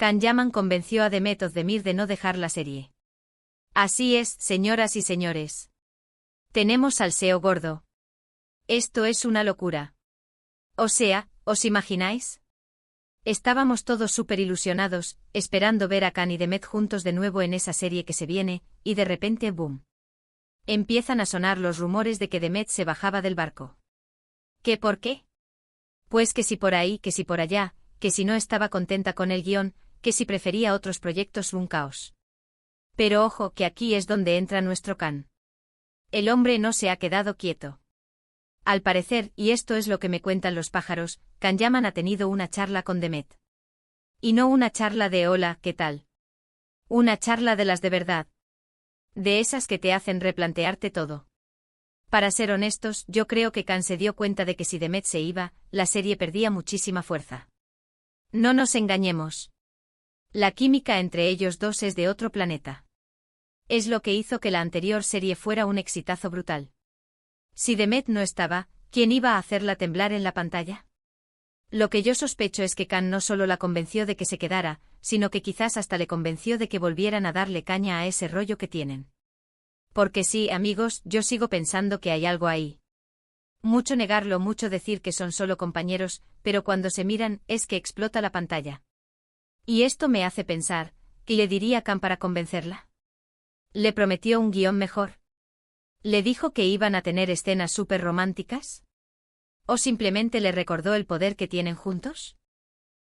Can Yaman convenció a Demet Özdemir de no dejar la serie. Así es, señoras y señores. Tenemos salseo gordo. Esto es una locura. O sea, ¿os imagináis? Estábamos todos súper ilusionados, esperando ver a Can y Demet juntos de nuevo en esa serie que se viene, y de repente ¡boom! Empiezan a sonar los rumores de que Demet se bajaba del barco. ¿Qué por qué? Pues que si por ahí, que si por allá, que si no estaba contenta con el guión, que si prefería otros proyectos, un caos. Pero ojo que aquí es donde entra nuestro Can. El hombre no se ha quedado quieto. Al parecer, y esto es lo que me cuentan los pájaros, Can Yaman ha tenido una charla con Demet. Y no una charla de hola, ¿qué tal? Una charla de las de verdad. De esas que te hacen replantearte todo. Para ser honestos, yo creo que Can se dio cuenta de que si Demet se iba, la serie perdía muchísima fuerza. No nos engañemos. La química entre ellos dos es de otro planeta. Es lo que hizo que la anterior serie fuera un exitazo brutal. Si Demet no estaba, ¿quién iba a hacerla temblar en la pantalla? Lo que yo sospecho es que Can no solo la convenció de que se quedara, sino que quizás hasta le convenció de que volvieran a darle caña a ese rollo que tienen. Porque sí, amigos, yo sigo pensando que hay algo ahí. Mucho negarlo, mucho decir que son solo compañeros, pero cuando se miran, es que explota la pantalla. Y esto me hace pensar, ¿qué le diría Can para convencerla? ¿Le prometió un guión mejor? ¿Le dijo que iban a tener escenas súper románticas? ¿O simplemente le recordó el poder que tienen juntos?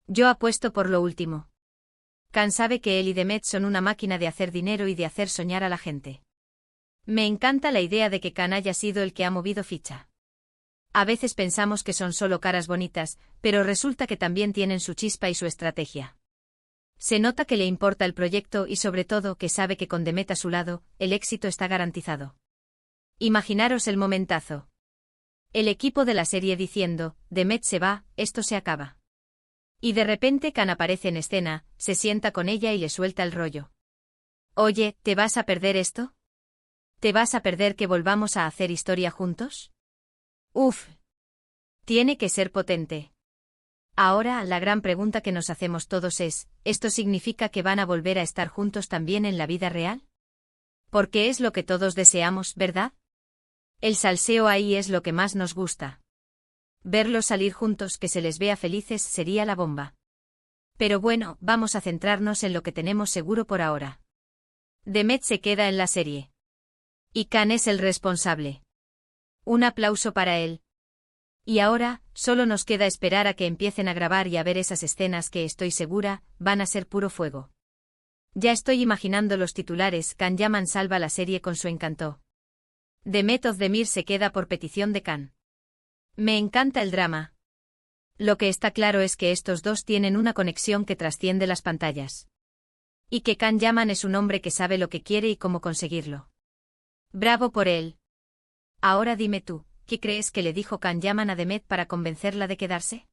Yo apuesto por lo último. Can sabe que él y Demet son una máquina de hacer dinero y de hacer soñar a la gente. Me encanta la idea de que Can haya sido el que ha movido ficha. A veces pensamos que son solo caras bonitas, pero resulta que también tienen su chispa y su estrategia. Se nota que le importa el proyecto y sobre todo que sabe que con Demet a su lado, el éxito está garantizado. Imaginaros el momentazo. El equipo de la serie diciendo, Demet se va, esto se acaba. Y de repente Can aparece en escena, se sienta con ella y le suelta el rollo. Oye, ¿te vas a perder esto? ¿Te vas a perder que volvamos a hacer historia juntos? Uf. Tiene que ser potente. Ahora, la gran pregunta que nos hacemos todos es, ¿esto significa que van a volver a estar juntos también en la vida real? Porque es lo que todos deseamos, ¿verdad? El salseo ahí es lo que más nos gusta. Verlos salir juntos, que se les vea felices, sería la bomba. Pero bueno, vamos a centrarnos en lo que tenemos seguro por ahora. Demet se queda en la serie. Y Can es el responsable. Un aplauso para él. Y ahora, solo nos queda esperar a que empiecen a grabar y a ver esas escenas que estoy segura, van a ser puro fuego. Ya estoy imaginando los titulares, Can Yaman salva la serie con su encanto. Demet Özdemir se queda por petición de Can. Me encanta el drama. Lo que está claro es que estos dos tienen una conexión que trasciende las pantallas. Y que Can Yaman es un hombre que sabe lo que quiere y cómo conseguirlo. Bravo por él. Ahora dime tú, ¿qué crees que le dijo Can Yaman a Demet para convencerla de quedarse?